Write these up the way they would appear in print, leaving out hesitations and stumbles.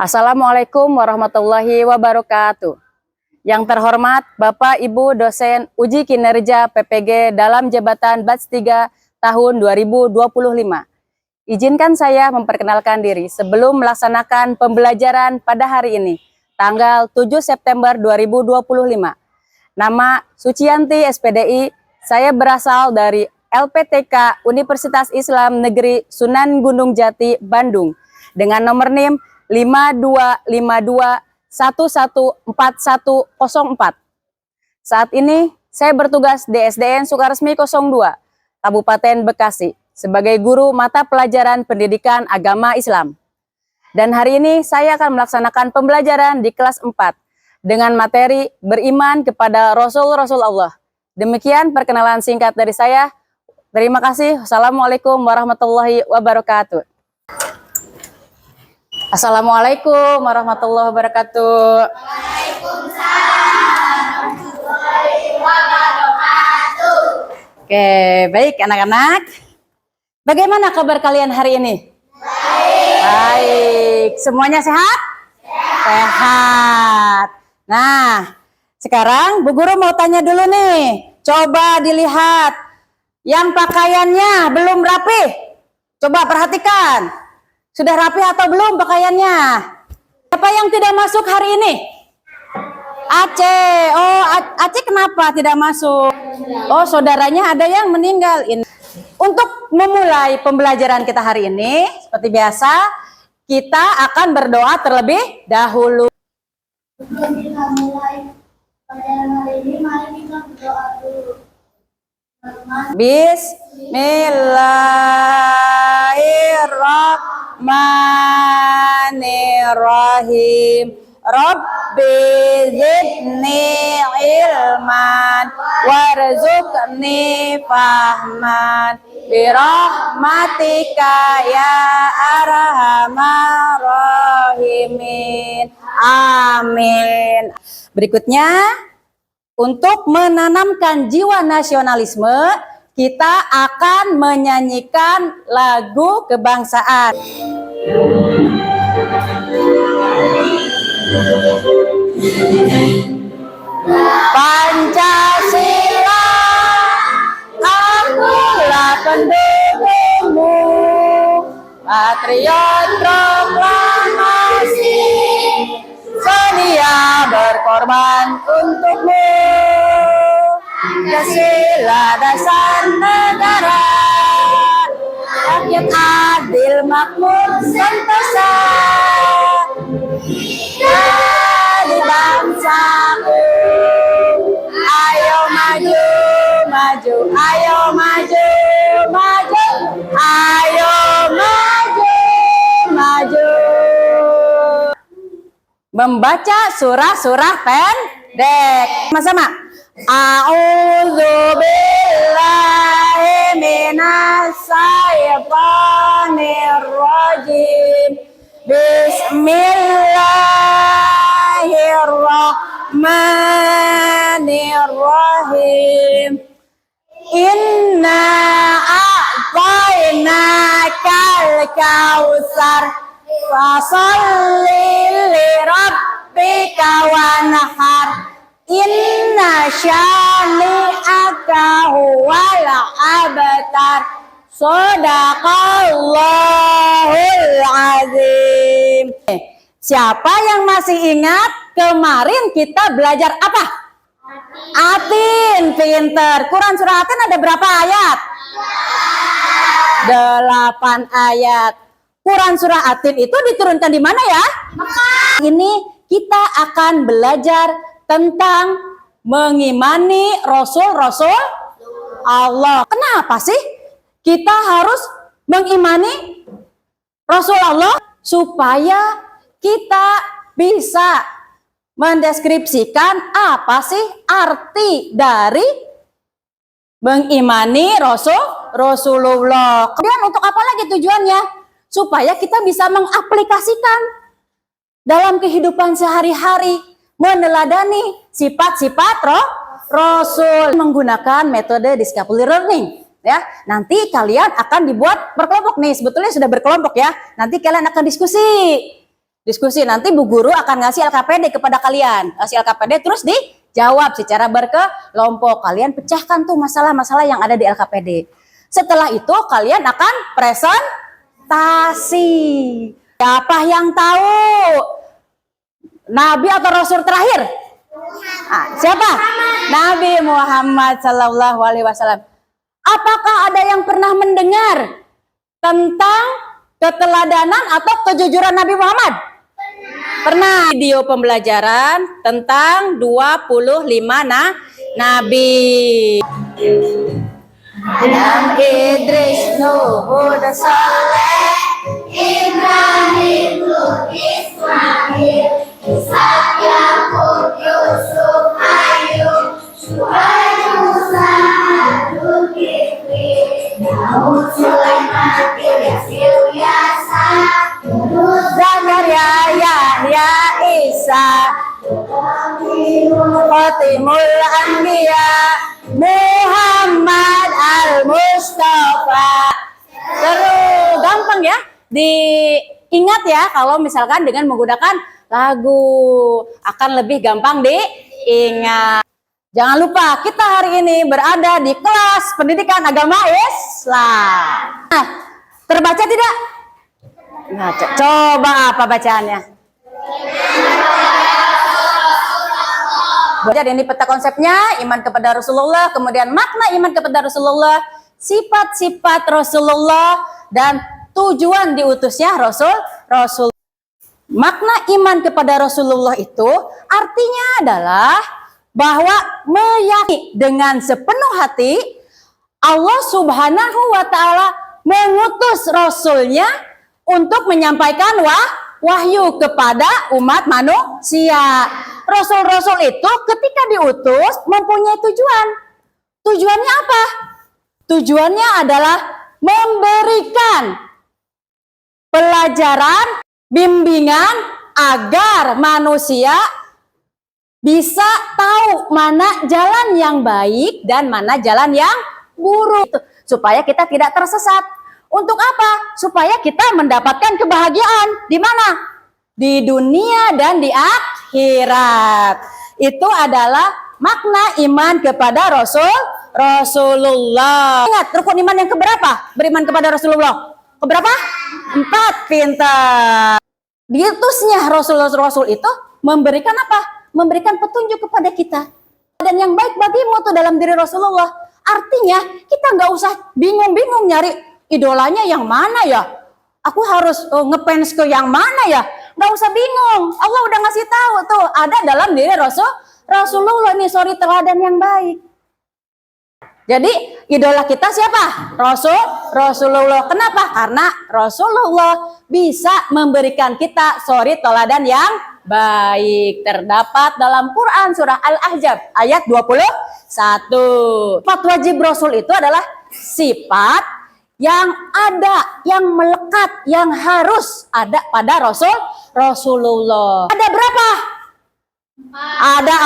Assalamualaikum warahmatullahi wabarakatuh. Yang terhormat Bapak Ibu dosen uji kinerja PPG dalam jabatan batch 3 tahun 2025. Izinkan saya memperkenalkan diri sebelum melaksanakan pembelajaran pada hari ini, tanggal 7 September 2025. Nama Suciyanti SPDI, saya berasal dari LPTK Universitas Islam Negeri Sunan Gunung Jati, Bandung, dengan nomor NIM 5252114104. Saat ini saya bertugas di SDN Sukaresmi 02, Kabupaten Bekasi, sebagai guru mata pelajaran pendidikan agama Islam. Dan hari ini saya akan melaksanakan pembelajaran di kelas 4 dengan materi beriman kepada Rasul-Rasul Allah. Demikian perkenalan singkat dari saya. Terima kasih. Assalamualaikum warahmatullahi wabarakatuh. Assalamualaikum warahmatullahi wabarakatuh. Waalaikumsalam warahmatullahi wabarakatuh. Oke, baik anak-anak. Bagaimana kabar kalian hari ini? Baik. Baik. Semuanya sehat? Sehat. Nah, sekarang Bu Guru mau tanya dulu nih. Coba dilihat. Yang pakaiannya belum rapi. Coba perhatikan. Sudah rapi atau belum pakaiannya? Siapa yang tidak masuk hari ini? Aceh. Oh, Aceh kenapa tidak masuk? Oh, saudaranya ada yang meninggal. Untuk memulai pembelajaran kita hari ini, seperti biasa, kita akan berdoa terlebih dahulu. Sebelum kita mulai pelajaran hari ini, mari kita berdoa dulu. Bismillahirrahmanirrahim. Rabbi zidni ilman warzuqni fahman birahmatika ya arhamar rahimin. Amin. Berikutnya, untuk menanamkan jiwa nasionalisme, kita akan menyanyikan lagu kebangsaan. Pancasila, akulah pendukungmu, patriot proklamasi, sedia berkorban untukmu. Pancasila dasar negara, rakyat adil makmur sentosa, jadi bangsaku. Ayo maju, maju, ayo maju, maju, ayo maju, maju. Membaca surah-surah pendek. Sama-sama. A'udzubillahi minasyaitonirrajim. Bismillahirrahmanirrahim. Inna a'tainakal kautsar fasalli lirabbika wanhar. Inna syani'aka huwal abtar. Shadaqallahul azim. Siapa yang masih ingat kemarin kita belajar apa? Atin, pinter. Quran surah Atin ada berapa ayat? 8 ayat. Quran surah Atin itu diturunkan di mana ya? Ini kita akan belajar tentang mengimani Rasul-Rasul Allah. Kenapa sih kita harus mengimani Rasul Allah? Supaya kita bisa mendeskripsikan apa sih arti dari mengimani Rasulullah. Kemudian untuk apa lagi tujuannya? Supaya kita bisa mengaplikasikan dalam kehidupan sehari-hari, meneladani sifat-sifat Rasul menggunakan metode discovery learning. Ya, nanti kalian akan dibuat berkelompok nih. Sebetulnya sudah berkelompok ya. Nanti kalian akan diskusi. Diskusi, nanti Bu Guru akan ngasih LKPD kepada kalian. Kasih LKPD terus dijawab secara berkelompok. Kalian pecahkan tuh masalah-masalah yang ada di LKPD. Setelah itu kalian akan presentasi. Siapa yang tahu Nabi atau Rasul terakhir? Siapa? Nabi Muhammad Sallallahu Alaihi Wasallam. Apakah ada yang pernah mendengar tentang keteladanan atau kejujuran Nabi Muhammad? Pernah. Video pembelajaran tentang 25 Nabi. Adam, Idris, Nuh, Hud, Saleh, Ibrahim, Lut, Ismail, Ishak, Yakub, Yusuf, Ayub, Syuaib, Musa, Harun, Kifli, Daud, Sulaiman, Ilyas, Ilyasa, Yunus, Zakaria, Yahya, Isa, Fatimul Anbiya, Muhammad Al-Mustafa. Terus gampang ya diingat ya, kalau misalkan dengan menggunakan lagu akan lebih gampang diingat. Jangan lupa kita hari ini berada di kelas pendidikan agama Islam. Nah, terbaca tidak? Nah, coba apa bacaannya? Jadi ini peta konsepnya, iman kepada Rasulullah, kemudian makna iman kepada Rasulullah, sifat-sifat Rasulullah, dan tujuan diutusnya Rasul. Makna iman kepada Rasulullah itu artinya adalah bahwa meyakini dengan sepenuh hati Allah Subhanahu wa Ta'ala mengutus Rasulnya untuk menyampaikan wahyu kepada umat manusia. Rasul-rasul itu ketika diutus mempunyai tujuan. Tujuannya apa? Tujuannya adalah memberikan pelajaran, bimbingan agar manusia bisa tahu mana jalan yang baik dan mana jalan yang buruk, supaya kita tidak tersesat. Untuk apa? Supaya kita mendapatkan kebahagiaan di mana? Di dunia dan di akhirat. Itu adalah makna iman kepada Rasulullah. Ingat, rukun iman yang keberapa? Beriman kepada Rasulullah. Keberapa? 4, pintar. Diutusnya Rasul itu memberikan apa? Memberikan petunjuk kepada kita. Dan yang baik bagimu tuh dalam diri Rasulullah. Artinya kita nggak usah bingung-bingung nyari idolanya yang mana ya. Aku harus ngefans ke yang mana ya. Nggak usah bingung. Allah udah ngasih tahu tuh ada dalam diri Rasulullah nih, teladan yang baik. Jadi idola kita siapa? Rasulullah. Kenapa? Karena Rasulullah bisa memberikan kita teladan yang baik. Terdapat dalam Quran surah Al-Ahzab ayat 21. Sifat wajib Rasul itu adalah sifat yang ada, yang melekat, yang harus ada pada Rasulullah. Ada berapa? Ada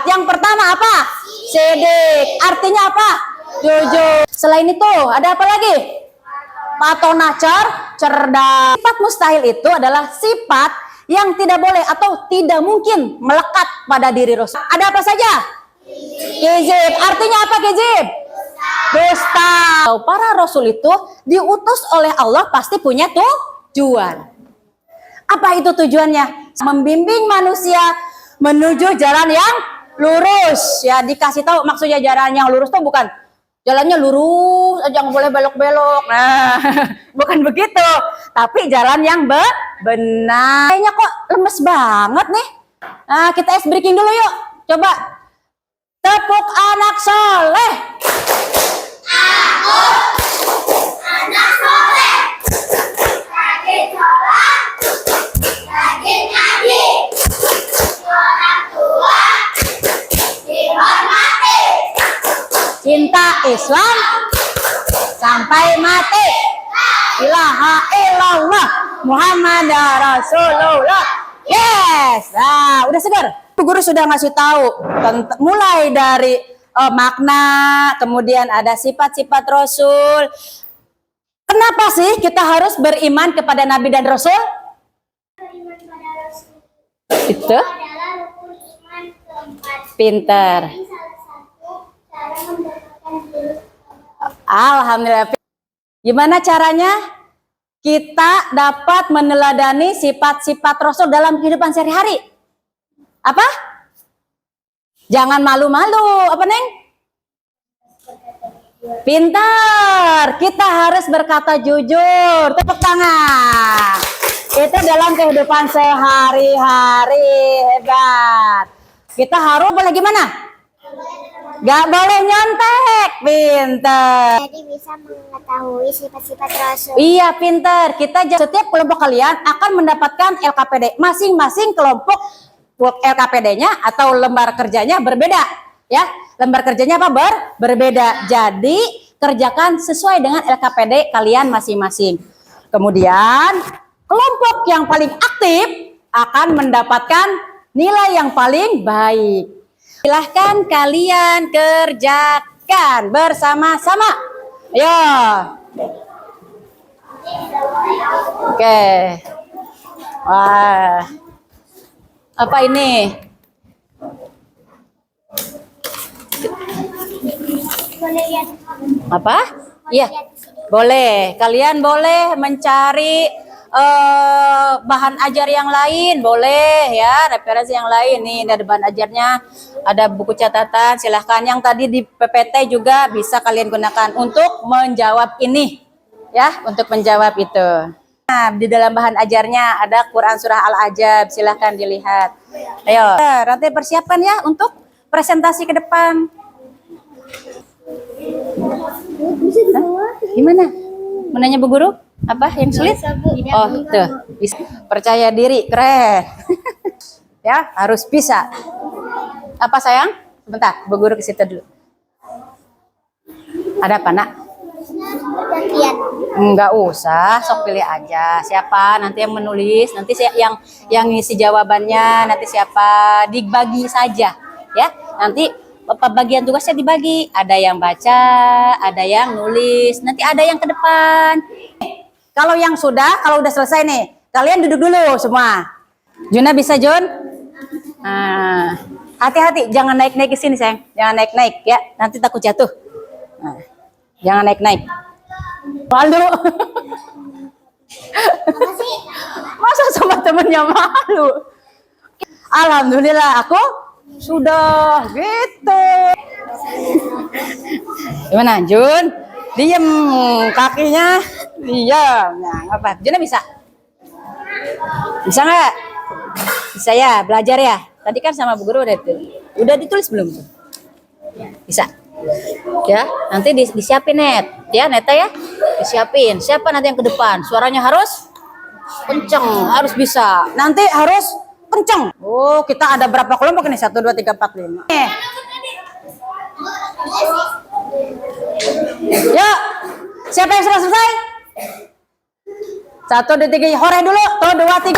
4. Yang pertama apa? Sidik. Artinya apa? Jujur. Selain itu ada apa lagi? Patona, cerdas. Sifat mustahil itu adalah sifat yang tidak boleh atau tidak mungkin melekat pada diri Rasul. Ada apa saja? Kizib. Artinya apa kizib? Dusta. Para Rasul itu diutus oleh Allah pasti punya tujuan. Apa itu tujuannya? Membimbing manusia menuju jalan yang lurus. Ya, dikasih tahu maksudnya jalan yang lurus tuh bukan jalannya lurus aja, nggak boleh belok-belok. Nah, bukan begitu. Tapi jalan yang benar. Kayaknya kok lemes banget nih. Nah, kita ice breaking dulu yuk. Coba tepuk anak soleh. Aku anak soleh, rajin sholat, rajin ngaji, orang tua dihormati, Cinta Islam sampai mati. Ilaha illallah Muhammad Rasulullah. Yes. Nah, udah segar. Guru sudah ngasih tahu mulai dari makna, kemudian ada sifat-sifat Rasul. Kenapa sih kita harus beriman kepada Nabi dan Rasul? Itu adalah rukun iman keempat. pinter. Ini salah satu cara mendapatkan jurus. Alhamdulillah. Gimana caranya kita dapat meneladani sifat-sifat Rasul dalam kehidupan sehari-hari? Apa? Jangan malu-malu. Apa, Neng? Pintar. Kita harus berkata jujur. Tepuk tangan. Itu dalam kehidupan sehari-hari. Hebat. Kita harus boleh gimana? Gak boleh nyontek. Pintar. Jadi bisa mengetahui sifat-sifat Rasul. Iya, pintar. Setiap kelompok kalian akan mendapatkan LKPD. Masing-masing kelompok LKPD-nya atau lembar kerjanya berbeda, ya. Lembar kerjanya apa? Berbeda. Jadi kerjakan sesuai dengan LKPD kalian masing-masing. Kemudian kelompok yang paling aktif akan mendapatkan nilai yang paling baik. Silahkan kalian kerjakan bersama-sama. Ayo. Oke. Wah. Apa ini? Boleh lihat. Apa? Iya. Boleh. Kalian boleh mencari bahan ajar yang lain, boleh ya, referensi yang lain. Nih ada bahan ajarnya, ada buku catatan. Silahkan yang tadi di PPT juga bisa kalian gunakan untuk menjawab ini, ya, untuk menjawab itu. Nah, di dalam bahan ajarnya ada Quran Surah Al-Ajab, silahkan dilihat. Ayo, nanti persiapkan ya untuk presentasi ke depan. Hah? Gimana? Menanya Bu Guru? Apa yang sulit? Oh, tuh. Bisa. Percaya diri, keren. Ya, harus bisa. Apa sayang? Sebentar, Bu Guru ke situ dulu. Ada apa, Nak? Lihat. Enggak usah, sok pilih aja. Siapa nanti yang menulis, nanti yang ngisi jawabannya, nanti siapa dibagi saja, ya. Nanti bagian tugasnya dibagi. Ada yang baca, ada yang nulis, nanti ada yang ke depan. Kalau udah selesai nih, kalian duduk dulu semua. Juna bisa, Jun? Nah, hati-hati, jangan naik-naik ke sini, sayang. Jangan naik-naik ya, nanti takut jatuh. Nah, jangan naik-naik. Malu. Masa sama temennya malu? Alhamdulillah, aku sudah gitu. Gimana, Jun? Diem, kakinya diam. Nah, apa? Juna bisa? Bisa nggak? Bisa ya, belajar ya. Tadi kan sama Bu Guru udah ditulis belum? Bisa. Ya, nanti disiapin net. Ya, Neta ya. Disiapin. Siapa nanti yang ke depan? Suaranya harus kenceng, harus bisa. Nanti harus kenceng. Oh, kita ada berapa kelompok ini? 1 2 3 4 5. Yuk, siapa yang sudah selesai? 1 2 3, hore dulu. 1 2 3.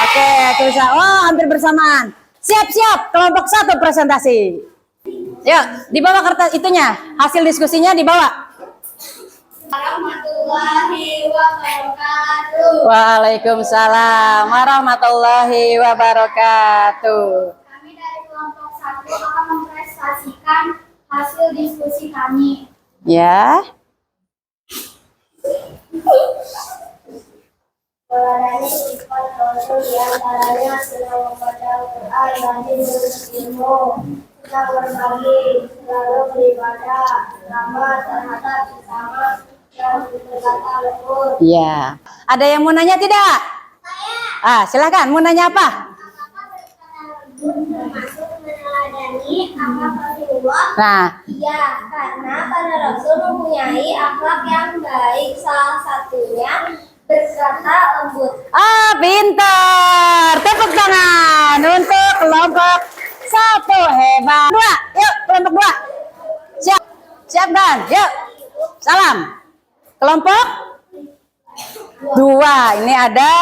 Oke, bisa. Oh, hampir bersamaan. Siap-siap, kelompok 1 presentasi. Yuk, dibawa kertas itunya, hasil diskusinya dibawa. Warahmatullahi wabarakatuh. Waalaikumsalam warahmatullahi wabarakatuh. Kami dari kelompok 1 akan mempresentasikan hasil diskusi kami. Ya. Melalui sifat Rasul diantaranya senang membaca Al-Quran dan menuntut ilmu, senang berbagi, selalu beribadah, ramah terhadap sesama, dan berkata lembut. Ya. Ada yang mau nanya tidak? Silakan. Mau nanya apa? Termasuk meneladani akhlak Rasulullah. Nah, Iya, karena para Rasul mempunyai akhlak yang baik, salah satunya berkata lembut. pintar. Tepuk tangan untuk kelompok 1. Hebat. 2. Yuk, kelompok 2. Siap. Siap dan yuk. Salam. Kelompok 2. Ini ada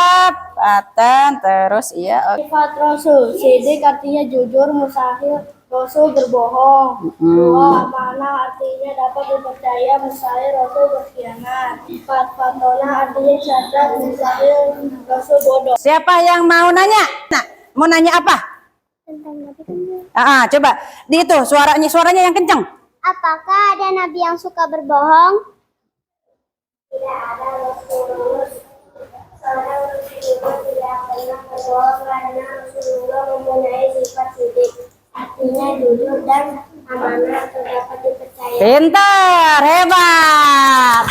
paten terus iya. Sifat Rasul, sidik artinya jujur, mustahil, Rasul berbohong. 2. Amanah artinya dapat dipercaya, mustahil Rasul berkhianat. 4. Fatonah artinya cacat, mustahil Rasul bodoh. Siapa yang mau nanya? Nah, mau nanya apa? Tentang Nabi kan. Coba di itu suaranya yang kenceng. Apakah ada nabi yang suka berbohong? Tidak ada Rasulullah. Seorang Rasulullah tidak pernah berbohong karena Rasulullah mempunyai sifat sidik. Artinya jujur dan amanah atau dapat dipercaya. Pintar, hebat.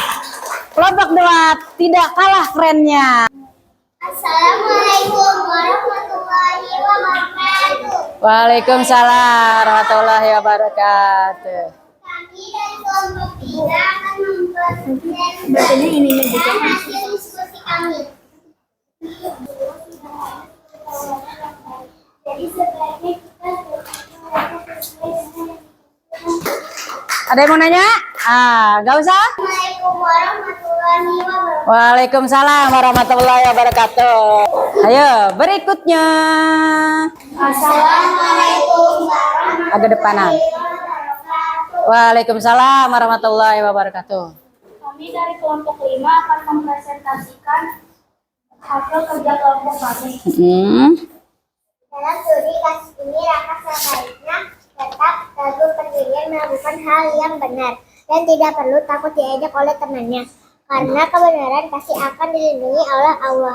Kelompok 2 tidak kalah kerennya. Assalamualaikum warahmatullahi wabarakatuh. Waalaikumsalam warahmatullahi wabarakatuh. Kami dari kelompok 3 akan mempresentasikan hasil diskusi kami. Jadi sebaiknya kita Ada yang mau nanya? Gak usah. Assalamualaikum warahmatullahi wabarakatuh. Waalaikumsalam warahmatullahi wabarakatuh. Ayo, berikutnya. Assalamualaikum warahmatullahi Agak depanan. wabarakatuh. Waalaikumsalam warahmatullahi wabarakatuh. Kami dari kelompok 5 akan mempresentasikan hasil kerja kelompok kami. Dalam studi kasus ini, Raka sebaiknya tetap teguh pendirian melakukan hal yang benar dan tidak perlu takut diajak oleh temannya, karena kebenaran pasti akan dilindungi oleh Allah.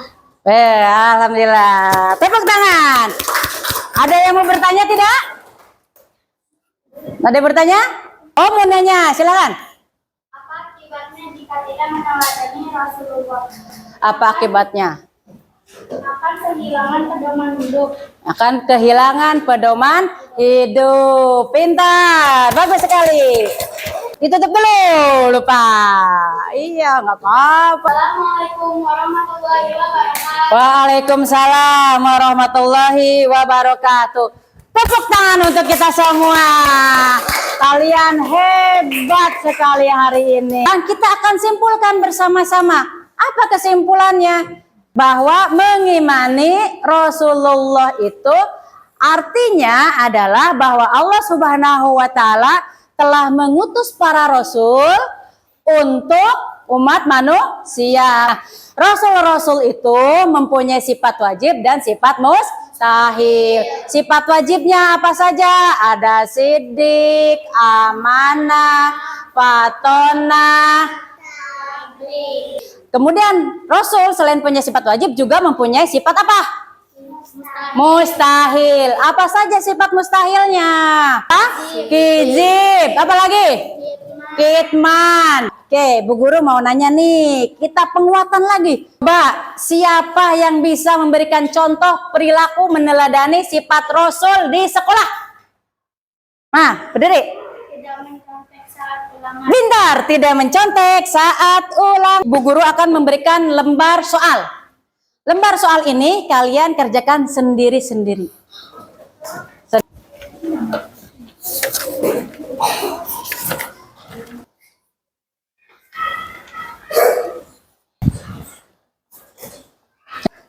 Alhamdulillah. Tepuk tangan. Ada yang mau bertanya tidak? Ada yang bertanya? Oh, mau nanya, silakan. Apa akibatnya jika tidak meneladani Rasulullah? Apa akibatnya? Akan kehilangan pedoman hidup. Akan kehilangan pedoman hidup. Pintar, bagus sekali. Ditutup dulu, lupa. Iya, nggak apa-apa. Assalamualaikum warahmatullahi wabarakatuh. Waalaikumsalam warahmatullahi wabarakatuh. Tepuk tangan untuk kita semua. Kalian hebat sekali hari ini. Dan kita akan simpulkan bersama-sama. Apa kesimpulannya? Bahwa mengimani Rasulullah itu artinya adalah bahwa Allah Subhanahu wa Ta'ala telah mengutus para rasul untuk umat manusia. Rasul-rasul itu mempunyai sifat wajib dan sifat mustahil. Sifat wajibnya apa saja? Ada sidik, amanah, fatonah. Kemudian Rasul selain punya sifat wajib juga mempunyai sifat apa? Mustahil. Apa saja sifat mustahilnya? Kizib. Apa lagi? Kitman. Oke, Bu Guru mau nanya nih. Kita penguatan lagi. Mbak, siapa yang bisa memberikan contoh perilaku meneladani sifat Rasul di sekolah? Nah, berdiri. Pintar, tidak mencontek saat ulang. Bu Guru akan memberikan lembar soal. Lembar soal ini kalian kerjakan sendiri-sendiri.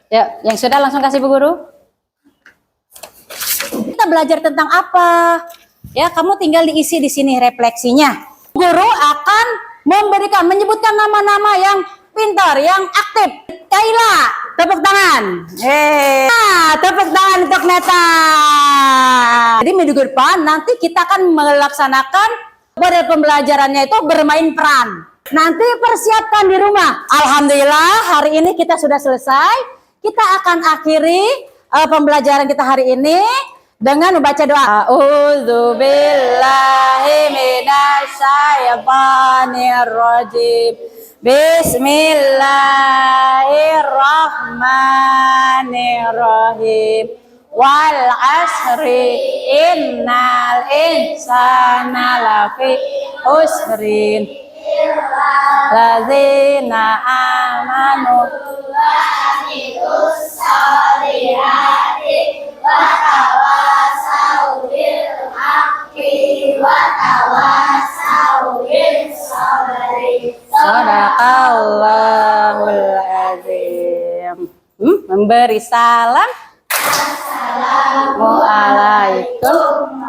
Ya, yang sudah langsung kasih Bu Guru. Kita belajar tentang apa? Ya, kamu tinggal diisi di sini refleksinya. Guru akan menyebutkan nama-nama yang pintar, yang aktif. Kaila, tepuk tangan. Tepuk tangan untuk Neta. Jadi minggu depan nanti kita akan melaksanakan pada pembelajarannya itu bermain peran. Nanti persiapkan di rumah. Alhamdulillah hari ini kita sudah selesai. Kita akan akhiri pembelajaran kita hari ini dengan membaca doa. A'udzubillahi minasyaitonirrajim. Bismillahirrahmanirrahim. Wal asri innal insana lafi usrin. Lazina amanu Sadaqallahul azim. Memberi salam. Assalamualaikum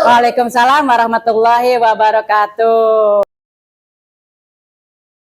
Waalaikumsalam warahmatullahi wabarakatuh.